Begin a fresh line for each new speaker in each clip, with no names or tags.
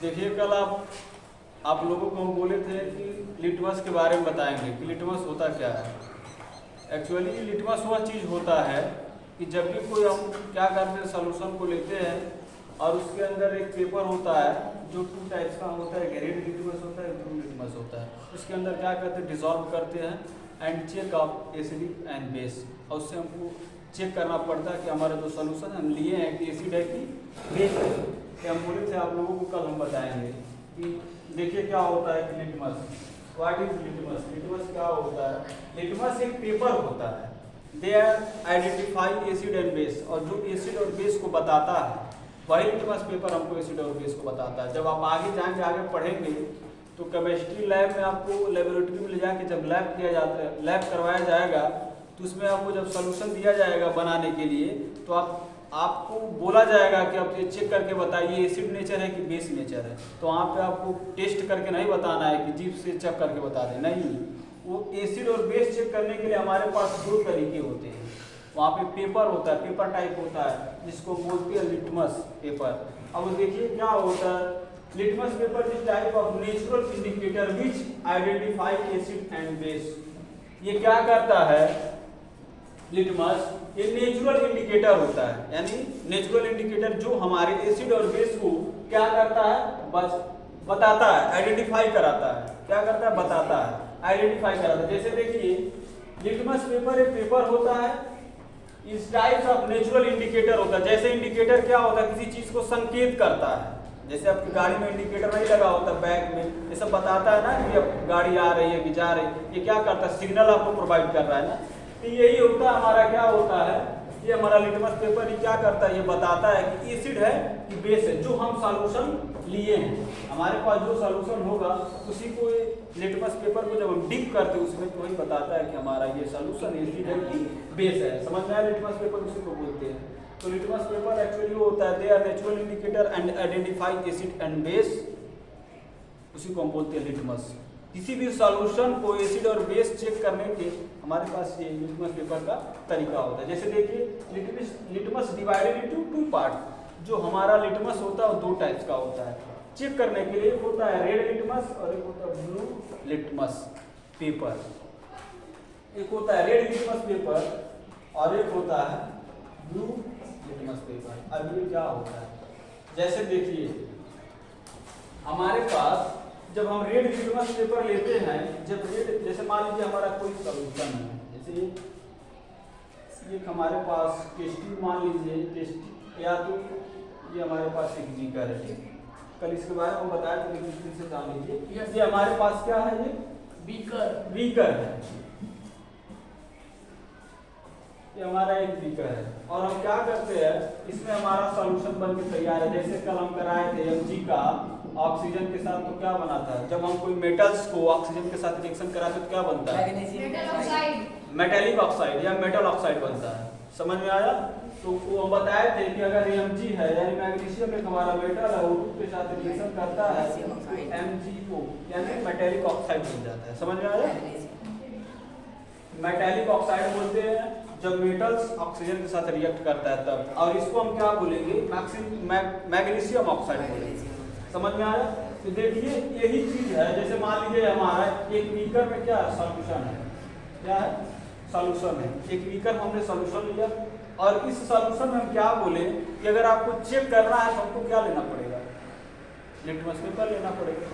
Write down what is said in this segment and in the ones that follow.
देखिए कल आप लोगों को हम बोले थे कि लिटमस के बारे में बताएंगे कि लिटमस होता क्या है। एक्चुअली लिटमस वह चीज़ होता है कि जब भी कोई हम क्या करते हैं, सॉल्यूशन को लेते हैं और उसके अंदर एक पेपर होता है जो 2 टाइप्स का होता है, रेड लिटमस होता है, ब्लू लिटमस होता है। उसके अंदर क्या करते हैं, डिसॉल्व करते हैं and check of acidic and base, और उससे हमको चेक करना पड़ता है कि हमारा जो सोल्यूशन हम लिए हैं कि एसिड है कि बेस है। कि हम बोले थे आप लोगों को कल हम बताएंगे कि देखिए क्या होता है कि litmus, what is litmus. Litmus क्या होता है, लिटमस एक पेपर होता है, they are identify acid and base, और जो एसिड और बेस को बताता है वही लिटमस पेपर हमको एसिड और बेस को बताता है। जब आप आगे जाएंगे, आगे पढ़ेंगे तो केमिस्ट्री लैब में आपको लेबोरेटरी में ले जाके जब लैब किया जाता है, लैब करवाया जाएगा, तो उसमें आपको जब सोल्यूशन दिया जाएगा बनाने के लिए तो आपको बोला जाएगा कि आप ये चेक करके बताइए एसिड नेचर है कि बेस नेचर है। तो वहाँ पे आपको टेस्ट करके नहीं बताना है कि जीभ से चेक करके बता दें, नहीं। वो एसिड और बेस चेक करने के लिए हमारे पास 2 तरीके होते हैं। वहाँ पे पेपर होता है, पेपर टाइप होता है जिसको बोलते हैं लिटमस पेपर। अब देखिए क्या होता है, litmus paper is type of natural indicator which identify acid and base. ये क्या करता है लिटमस, ये नेचुरल इंडिकेटर होता है, यानी नेचुरल इंडिकेटर जो हमारे एसिड और बेस को क्या करता है, बताता है, आइडेंटिफाई कराता है। क्या करता है, बताता है, आइडेंटिफाई कराता है। जैसे देखिए लिटमस पेपर एक पेपर होता है, इस टाइप्स ऑफ नेचुरल इंडिकेटर होता है। जैसे इंडिकेटर क्या होता है, किसी चीज को संकेत करता है। जैसे आपकी गाड़ी में इंडिकेटर नहीं लगा होता, बैक में ये सब बताता है ना कि अब गाड़ी आ रही है कि जा रही है, ये क्या करता है, सिग्नल आपको प्रोवाइड कर रहा है ना। तो यही होता है हमारा, क्या होता है, ये हमारा लिटमस पेपर ही क्या करता है, ये बताता है कि एसिड है कि बेस है, जो हम सॉल्यूशन लिए हैं। हमारे पास जो सॉल्यूशन होगा उसी को लिटमस पेपर को जब हम डिप करते हैं उसमें तो वही बताता है कि हमारा ये सॉल्यूशन एसिड है कि बेस है। समझ में आया, लिटमस पेपर उसी को बोलते हैं। तो लिटमस पेपर एक्चुअली वो होता है, they are natural indicator and identify acid and base, उसी को हम बोलते हैं लिटमस। किसी भी सॉल्यूशन को एसिड और बेस चेक करने के हमारे पास ये लिटमस पेपर का तरीका होता है। जैसे देखिए लिटमस डिवाइडेड इनटू 2 पार्ट। जो हमारा लिटमस होता है वो 2 टाइप्स का होता है चेक करने के लिए। एक होता है रेड लिटमस और एक होता है ब्लू लिटमस पेपर। एक होता है रेड लिटमस पेपर और एक होता है ब्लू लिटमस पेपर। अब ये क्या होता है, जैसे देखिए हमारे पास जब हम रेड लिटमस पेपर लेते हैं, जब रेड, जैसे मान लीजिए हमारा कोई सॉल्यूशन है, जैसे ये हमारे पास टेस्टिंग मान लीजिए, टेस्ट या तो ये हमारे पास एक बीकर है, कल इसके बारे में हम बताया तो लेकिन फिर से जान लीजिए। ये हमारे पास क्या है, ये बीकर है, ये हमारा एक बीकर है और हम क्या करते हैं, इसमें हमारा सॉल्यूशन बन के तैयार है। जैसे कल हम कराए थे Mg का ऑक्सीजन के साथ तो क्या बनाता है, जब हम कोई मेटल्स को ऑक्सीजन के साथ रिएक्शन कराते तो क्या बनता है, मेटेलिक ऑक्साइड या मेटल ऑक्साइड बनता है। समझ में आया। तो वो हम बताए थे कि अगर Mg है यानी मैग्नीशियम एक हमारा मेटल है, O2 के साथ रिएक्शन करता है MgO यानी मेटेलिक ऑक्साइड बन जाता है। समझ में आया, मेटेलिक ऑक्साइड बोलते हैं जब मेटल्स ऑक्सीजन के साथ रिएक्ट करता है तब। और इसको हम क्या बोलेंगे, मैग्नीशियम ऑक्साइड बोलेंगे। समझ में आया। तो देखिए यही चीज है, जैसे मान लीजिए हमारा एक बीकर में क्या सॉल्यूशन है, क्या है, सॉल्यूशन है, एक बीकर हमने सॉल्यूशन लिया और इस सॉल्यूशन में हम क्या बोले कि अगर आपको चेक करना है तो हमको क्या लेना पड़ेगा, लिटमस पेपर लेना पड़ेगा।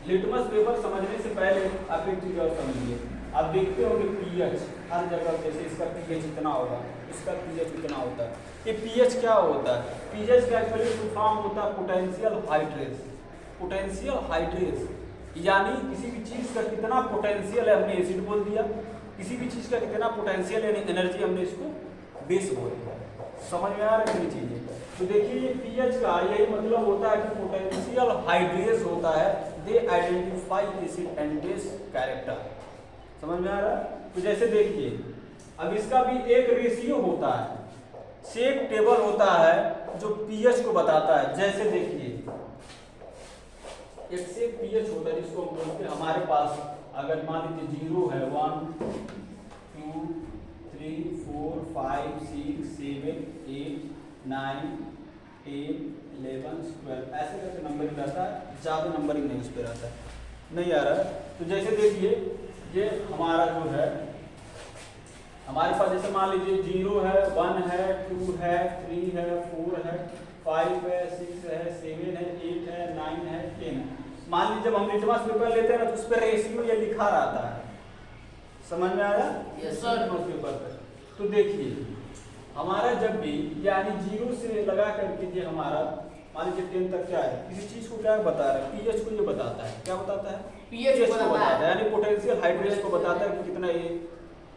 लिटमस पेपर समझने से पहले आप एक चीज और समझिए, आप देखते होंगे पीएच हर जगह, जैसे इसका पीएच इतना होगा, इसका पीएच इतना होता है। ये पीएच क्या होता है, पीएच का एक्चुअली फुल फॉर्म होता है पोटेंशियल हाइड्रेस। पोटेंशियल हाइड्रेस यानी किसी भी चीज का कितना पोटेंशियल है, हमने एसिड बोल दिया, किसी भी चीज का कितना पोटेंशियल यानी एनर्जी, हमने इसको बेस बोल दिया। समझ में आ रही है चीजें। तो देखिए ये पीएच का यही मतलब होता है कि पोटेंशियल हाइड्रेस होता है, they identify acid and base character. समझ में आ रहा है। तो जैसे देखिए अब इसका भी एक रेशियो होता है, शेक टेबल होता है जो पीएच को बताता है। जैसे देखिए एक शेक पीएच होता है जिसको हम बोलते हैं, हमारे पास अगर मान लीजिए 0 है, 1 2 3 4 5 6 7 8 9 11 12 ऐसे करके नंबरिंग रहता है, ज़्यादा नंबरिंग नहीं उस पर रहता है, नहीं आ रहा है। तो जैसे देखिए ये हमारा जो है हमारे पास जैसे मान लीजिए 0 है, 1 है, 2 है, 3 है, 4 है, 5 है, 6 है, 7 है, 8 है, 9 है, 10 है। मान लीजिए जब हम लिटमस पेपर लेते हैं ना तो उस पर रेशियो ये लिखा रहता है, समझ में आया?
Yes sir.
लिटमस पेपर पर तो देखिए हमारा जब भी यानी 0 से लगा करके ये हमारा मान लीजिए 10 तक क्या है, किसी चीज को क्या बता रहा है, पीएच को ये बताता है, क्या बताता है?
पीएच को बताता है,
यानी पोटेंशियल हाइड्रेशन को बताता है कि कितना ये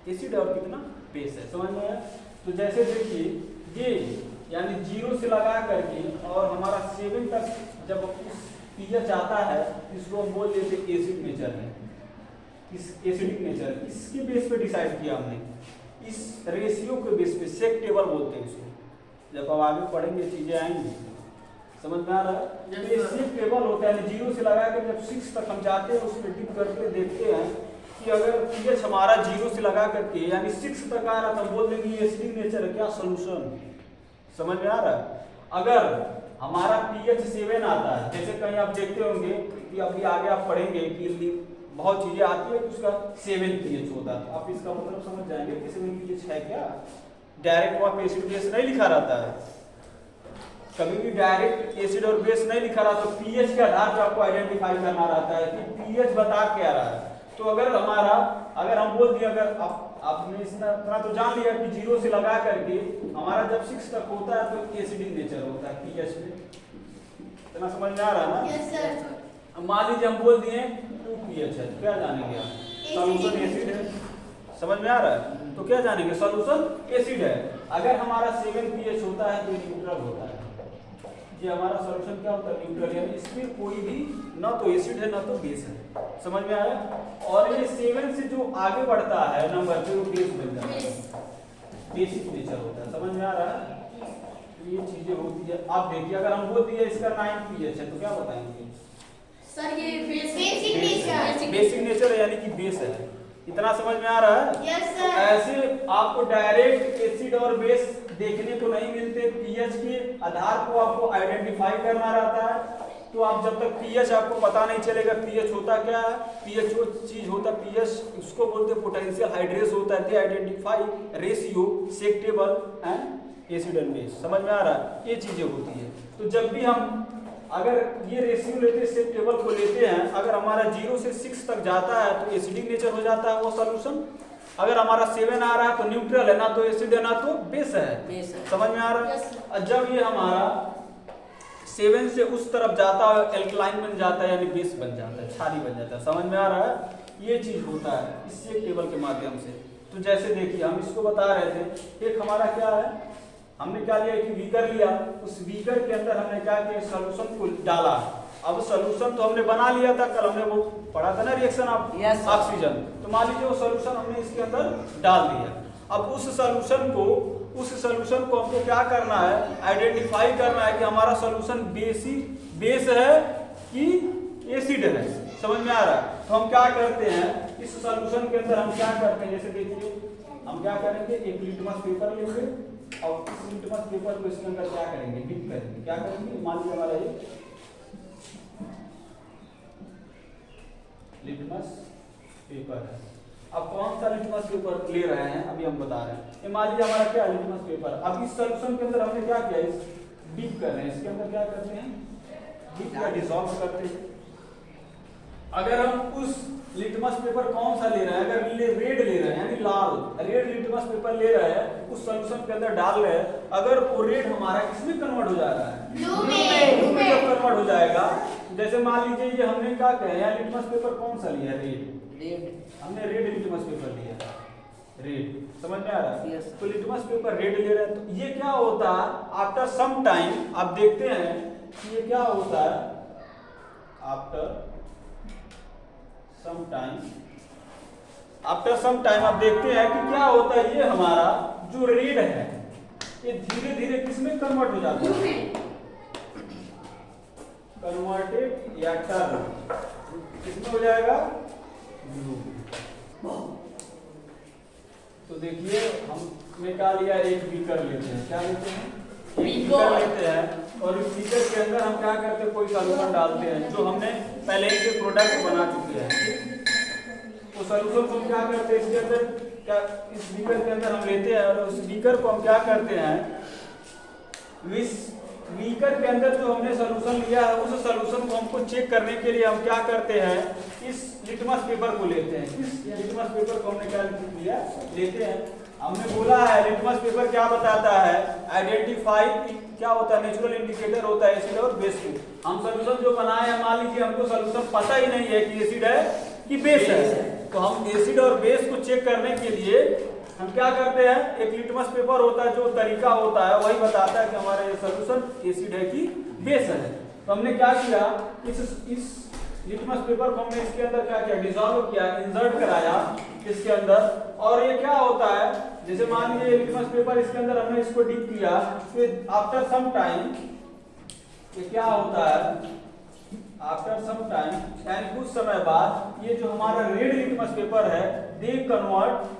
एसिड और कितना बेस है, समझ में आया? तो जैसे देखिए ये यानी 0 से लगा करके और हमारा 7 तक जब उस पीएच आता है इसको हम बोल देते हैं एसिड नेचर है। इस एसिडिक नेचर इसके बेस पे डिसाइड किया हमने, इस रेशियो के बेस पे सेक टेबल बोलते हैं इसको। जब हम आगे पढ़ेंगे चीजें आएंगी, समझ में आ रहा है? ये सेक टेबल होता है, 0 से लगा कर जब 6 तक हम जाते हैं उसमें डिप करके देखते हैं कि अगर पीएच हमारा 0 से लगा करके यानी 6 तक आ रहा तो हम बोल देंगे ये एसिडिक नेचर है, क्या सॉल्यूशन, समझ में आ रहा है? अगर हमारा पीएच 7 आता है, जैसे कहीं आप देखते होंगे कि अभी आगे आप पढ़ेंगे कि बहुत चीजें आती है तो उसका 7 पीएच होता है, आप इसका मतलब समझ जाएंगे कि 7 पीएच है क्या। डायरेक्ट वहाँ पे एसिड बेस नहीं लिखा रहता है, कभी भी डायरेक्ट एसिड और बेस नहीं लिखा रहा तो पीएच के आधार पर आपको आइडेंटिफाई करना रहता है कि पीएच बता क्या रहा है। तो अगर हम बोल दिए, अगर आपने इतना तो जान लिया कि 0 से लगा करके हमारा जब 6 तक होता है तो एसिडिक नेचर होता है पीएच में, इतना समझ में आ रहा है ना?
Yes sir.
मान लीजिए हम बोल दिए 2 पीएच है तो क्या जानेंगे आप? सॉल्यूशन एसिड है, समझ में आ रहा है? तो क्या जानेंगे? सॉल्यूशन एसिड है। अगर हमारा 7 पीएच होता है तो ये न्यूट्रल होता है, ये हमारा सॉल्यूशन क्या होता है? न्यूट्रल, यानी इसमें कोई भी ना तो एसिड है ना तो बेस है, समझ में आया? और ये 7 से जो आगे बढ़ता है नंबर फिर वो बेस बन जाता है, बेसिक नेचर होता है, समझ में आ रहा है? ये चीजें होती है। आप देखिए अगर हम बोल दिए इसका 9 पीएच है तो क्या बताएंगे
सर? ये बेसिक नेचर,
बेसिक नेचर है यानी कि बेस है, इतना समझ में आ रहा है?
Yes sir.
ऐसे आपको डायरेक्ट एसिड और बेस देखने को नहीं मिलते, पीएच के आधार को आपको आइडेंटिफाई करना रहता है। तो आप जब तक पीएच आपको पता नहीं चलेगा पीएच होता क्या है, पीएच वो चीज होता है, पीएच उसको बोलते हैं पोटेंशियल हाइड्रेशन होता है, identify ratio sec table and acid and base, समझ में आ रहा है? ये चीजें होती है। तो जब भी हम अगर ये रेशियो लेते हैं, सेक टेबल को लेते हैं, अगर हमारा 0 से 6 तक जाता है तो एसिडिक नेचर हो जाता है वो सॉल्यूशन। अगर हमारा 7 आ रहा है तो न्यूट्रल है, ना तो एसिड है ना तो बेस है, समझ में आ रहा है? और जब ये हमारा 7 से उस तरफ जाता है एल्कलाइन बन जाता है यानी बेस बन जाता है, क्षारीय बन जाता है, समझ में आ रहा है? ये चीज होता है इस सेक टेबल के माध्यम से। तो जैसे देखिए हम इसको बता रहे थे, एक हमारा क्या है, हमने क्या लिया, एक बीकर लिया, उस बीकर के अंदर हमने क्या किया, सॉल्यूशन को डाला। अब सॉल्यूशन तो हमने बना लिया था, कल हमने वो पढ़ा था ना रिएक्शन ऑक्सीजन, तो मान लीजिए वो सॉल्यूशन हमने इसके अंदर डाल दिया। अब उस सॉल्यूशन को हमको क्या करना है, आइडेंटिफाई करना है कि हमारा सॉल्यूशन बेस है कि एसिड है, समझ में आ रहा है? तो हम क्या करते हैं, इस सॉल्यूशन के अंदर हम क्या करते हैं, जैसे देखिए हम क्या करेंगे, एक लिटमस पेपर लेंगे और इस लिटमस पेपर को इसके अंदर क्या करेंगे, डिप करेंगे। क्या करेंगे, मान लीजिए हमारा ये लिटमस पेपर है। अब कौन सा लिटमस पेपर ले रहे हैं अभी हम बता रहे हैं, ये मान लीजिए हमारा क्या लिटमस पेपर। अब इस सॉल्यूशन के अंदर हमने क्या किया, इस डिप कर रहे हैं, इसके अंदर क्या करते हैं, डिप या डिसॉल्व करते हैं। अगर हम उस लिटमस पेपर कौन सा ले रहे हैं, अगर रेड ले रहे हैं यानी लाल रेड लिटमस पेपर ले रहे हैं, उस सॉल्यूशन के अंदर डाल रहे हैं, अगर वो रेड हमारा किसमें कन्वर्ट हो जा रहा है, ब्लू में जब कन्वर्ट हो जाएगा। जैसे मान लीजिए ये हमने क्या किया, यहाँ लिटमस पेपर कौन सा लिया, रेड, हमने रेड लिटमस पेपर लिया, रेड, समझ में आ रहा है? तो लिटमस पेपर रेड ले रहे हैं, तो ये क्या होता है, आफ्टर सम टाइम आप देखते हैं कि ये क्या होता है, आफ्टर सम टाइम आप देखते हैं कि क्या होता है, ये हमारा जो रेड है ये धीरे धीरे किसमें कन्वर्ट हो जाता है, कन्वर्टेड या टर्न किसमें हो जाएगा, ब्लू। तो देखिए हमने क्या लिया, एक बीकर लेते हैं, क्या लेते हैं, स्पीकर लेते हैं और स्पीकर के अंदर हम क्या करते हैं, कोई सॉल्यूशन डालते हैं जो हमने पहले ही से प्रोडक्ट बना चुके हैं। तो सॉल्यूशन को हम क्या करते हैं, इसके अंदर क्या स्पीकर के अंदर हम लेते हैं और उस स्पीकर को हम क्या करते हैं, इस स्पीकर के अंदर जो हमने सॉल्यूशन लिया है उस सॉल्यूशन को हमको चेक करने के लिए हम क्या करते हैं, इस लिटमस पेपर को लेते हैं। इस लिटमस पेपर को हमने क्या लिया, लेते हैं। हमने बोला है लिटमस पेपर क्या बताता है, आइडेंटिफाई क्या होता है, नेचुरल इंडिकेटर होता है एसिड और बेस को। हम सॉल्यूशन जो बनाए हैं, मान लीजिए हमको सॉल्यूशन पता ही नहीं है कि एसिड है कि बेस है, तो हम एसिड और बेस को चेक करने के लिए हम क्या करते हैं, एक लिटमस पेपर होता है, जो तरीका होता है वही बताता है कि हमारा ये सॉल्यूशन एसिड है कि बेस है। तो हमने क्या किया, इस लिटमस पेपर को हमने इसके अंदर क्या किया, डिसॉल्व किया, इंसर्ट कराया इसके अंदर। और ये क्या होता है, जैसे मान लीजिए लिटमस पेपर इसके अंदर हमने इसको डिप किया, फिर आफ्टर सम टाइम ये क्या होता है, आफ्टर सम टाइम यानी कुछ समय बाद ये जो हमारा रेड लिटमस पेपर है दे कन्वर्ट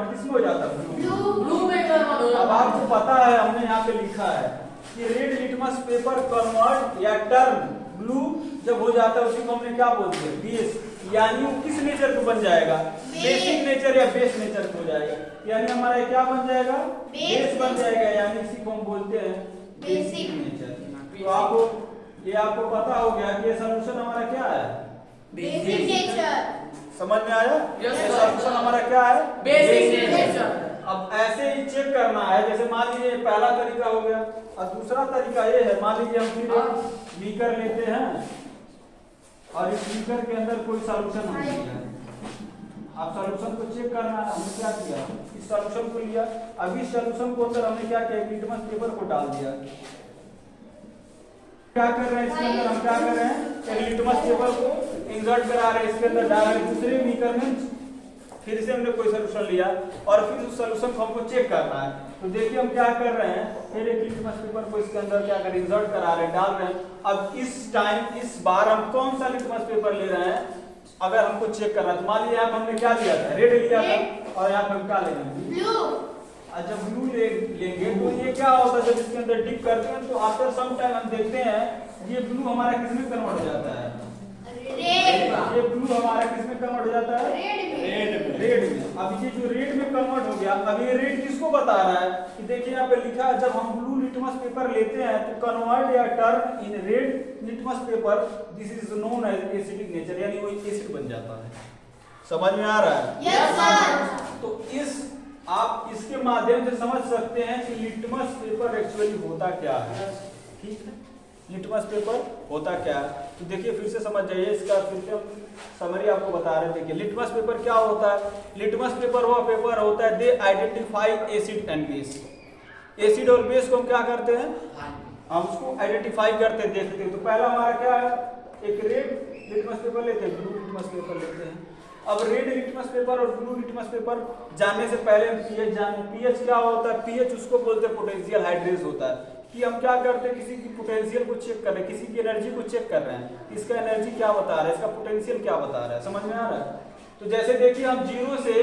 किसमें हो जाता है,
ब्लू में कन्वर्ट।
अब आपको पता है हमने यहाँ पे लिखा है कि रेड लिटमस पेपर कन्वर्ट या टर्न ब्लू जब हो जाता है उसी को हमने क्या बोलते हैं, बेस। यानी वो किस नेचर को बन जाएगा, बेसिक नेचर या बेस नेचर को हो जाएगा। यानी हमारा ये क्या बन जाएगा, बेस बन जाएगा, यानी इसी को हम बोलते हैं बेसिक नेचर। तो आपको पता हो गया कि ये सॉल्यूशन हमारा क्या है,
बेसिक नेचर।
समझ में आया, ये सॉल्यूशन हमारा क्या है,
बेसिक नेचर।
अब ऐसे ही चेक करना है, जैसे मान लीजिए पहला तरीका हो गया और दूसरा तरीका ये है, मान लीजिए हम फिर बीकर लेते हैं और इस बीकर के अंदर कोई सॉल्यूशन हमने लिया। अब सॉल्यूशन को चेक करना है, हमने क्या किया, इस सॉल्यूशन को लिया। अब इस सॉल्यूशन को अंदर हमने क्या किया, लिटमस पेपर को डाल दिया। क्या कर रहे हैं इसके अंदर, हम क्या कर रहे हैं, एक लिटमस पेपर को इंसर्ट करा रहे हैं, इसके अंदर डाल रहे हैं। दूसरे बीकर में फिर से हमने कोई सॉल्यूशन लिया और फिर उस सॉल्यूशन को हमको चेक करना है। तो देखिए हम क्या कर रहे हैं, फिर एक लिटमस पेपर को इसके अंदर क्या कर इंसर्ट करा रहे हैं, डाल रहे हैं। अब इस बार हम कौन सा लिटमस पेपर ले रहे हैं, अगर हमको चेक करना है तो मान लीजिए यहाँ हमने क्या लिया था, रेड लिया था और यहाँ पे हम क्या लेंगे, ब्लू। और जब ब्लू लेंगे तो ये क्या होता है, जब इसके अंदर डिप करते हैं तो आफ्टर सम टाइम हम देखते हैं ये ब्लू हमारा किसमें कन्वर्ट हो जाता है, रेड। ये ब्लू हमारा किसमें कन्वर्ट हो जाता है, रेड में। अब ये जो रेड में कन्वर्ट हो गया, अब ये रेड किसको बता रहा है कि देखिए यहाँ पे लिखा है, जब हम ब्लू लिटमस पेपर लेते हैं तो कन्वर्ट या turn in red litmus paper this is known as acidic nature, यानी वो एसिड बन जाता है। समझ में आ रहा है,
यस सर।
तो आप इसके माध्यम से समझ सकते हैं कि लिटमस पेपर एक्चुअली होता क्या है। ठीक है, लिटमस पेपर होता क्या है, तो देखिए फिर से समझ जाइए, इसका फिर से समरी आपको बता रहे हैं। देखिए लिटमस पेपर क्या होता है, लिटमस पेपर वह पेपर होता है, they identify acid and base. Acid और बेस को हम क्या करते हैं, हम उसको आइडेंटिफाई करते हैं, देखते हैं। तो पहला हमारा क्या है, एक रेड लिटमस पेपर लेते हैं, ब्लू लिटमस पेपर लेते हैं। अब रेड लिटमस पेपर और ब्लू लिटमस पेपर जानने से पहले हम पीएच जाने। पीएच क्या होता है, पीएच उसको बोलते हैं पोटेंशियल हाइड्रेस होता है, कि हम क्या करते हैं, किसी की पोटेंशियल को चेक कर रहे हैं, किसी की एनर्जी को चेक कर रहे हैं, इसका एनर्जी क्या बता रहा है, इसका पोटेंशियल क्या बता रहा है। समझ में आ रहा है, तो जैसे देखिए हम 0 से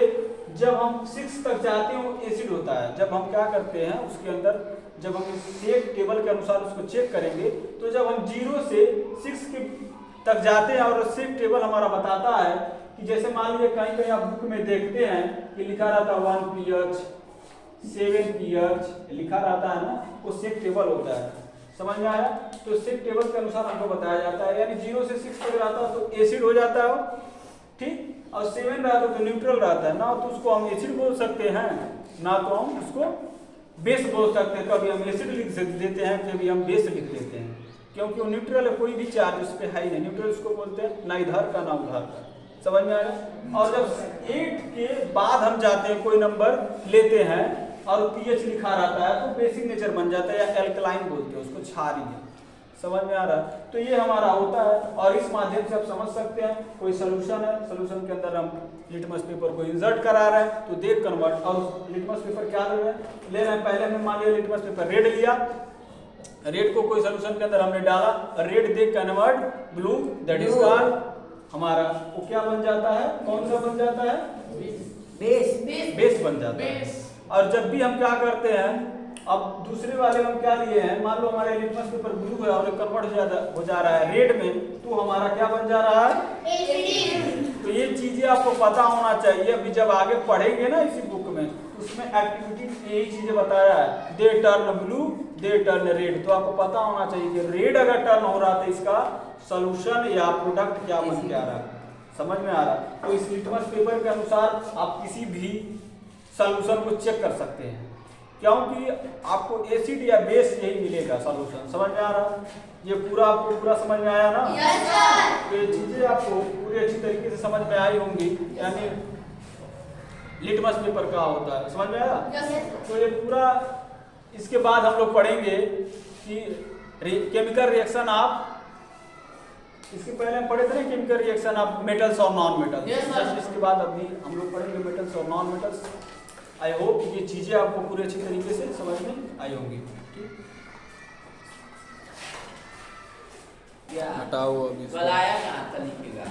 जब हम 6 तक जाते हैं वो एसिड होता है। जब हम क्या करते हैं उसके अंदर, जब हम शेक टेबल के अनुसार उसको चेक करेंगे, तो जब हम 0 से 6 तक जाते हैं और शेक टेबल हमारा बताता है कि जैसे मान लीजिए कहीं कहीं आप बुक में देखते हैं कि लिखा रहता है 1 pH 7 pH लिखा रहता है ना, वो शेक टेबल होता है। समझ में आया, तो शेक टेबल के अनुसार हमको बताया जाता है, यानी 0 से 6 तक रहता है तो एसिड हो जाता है, ठीक। और 7 रहता है तो न्यूट्रल रहता है ना, तो उसको हम एसिड बोल सकते हैं, ना तो हम उसको बेस बोल सकते हैं। कभी हम एसिड लिख देते हैं, कभी हम बेस लिख देते हैं, क्योंकि वो न्यूट्रल है, कोई भी चार्ज उस पर है ही नहीं। न्यूट्रल उसको बोलते हैं, ना इधर का ना उधर का। समझ में आया। और जब 8 के बाद हम जाते हैं, कोई नंबर लेते हैं और पीएच लिखा रहता है तो बेसिक नेचर बन जाता है, या एल्कलाइन बोलते हैं उसको, क्षारीय। समझ में आ रहा है, तो ये हमारा होता है। और इस माध्यम से आप समझ सकते हैं, कोई सोल्यूशन है, सोल्यूशन के अंदर हम लिटमस पेपर को इंसर्ट करा रहे हैं तो देख कन्वर्ट। और लिटमस पेपर क्या ले रहे हैं, पहले हमने मान लिया लिटमस पेपर रेड लिया, रेड को कोई सोल्यूशन के अंदर हमने डाला, रेड देख convert blue, that is called हमारा वो क्या बन जाता है, कौन सा बन जाता है, बेस बन जाता है।
बेस।
और जब भी हम क्या करते हैं, अब दूसरे वाले में हम क्या लिए हैं, मान लो हमारे लिटमस पेपर ब्लू है और कन्वर्ट हो जा रहा है रेड में, तो हमारा क्या बन जा रहा है,
एसिड।
तो ये चीजें आपको पता होना चाहिए। अभी जब आगे पढ़ेंगे ना इसी बुक में, उसमें एक्टिविटी यही चीजें बताया है, they turn blue they turn red, तो आपको पता होना चाहिए कि रेड अगर टर्न हो रहा तो इसका सोल्यूशन या प्रोडक्ट क्या बन के आ रहा है, समझ में आ रहा है। तो इस लिटमस पेपर के अनुसार आप किसी भी सोल्यूशन को चेक कर सकते हैं, क्योंकि आपको एसिड या बेस यही मिलेगा सोल्यूशन, समझ में आ रहा है। ये पूरा आपको पूरा समझ में आया ना?
Yes sir.
तो ये चीजें आपको पूरी अच्छी तरीके से समझ में आई होंगी, यानी लिटमस पेपर का होता है, समझ में आया?
Yes sir.
तो ये पूरा, इसके बाद हम लोग पढ़ेंगे कि केमिकल रिएक्शन आप, इसके पहले हम पढ़े थे ना केमिकल रिएक्शन ऑफ मेटल्स और नॉन मेटल्स।
Yes, sir.
इसके बाद अभी हम लोग पढ़ेंगे मेटल्स और नॉन मेटल्स। आई होप ये चीजें आपको पूरे अच्छी तरीके से समझ में आई होंगी। ठीक,
या
हटाओ अभी इसको।
बताया कहाँ था लिखेगा।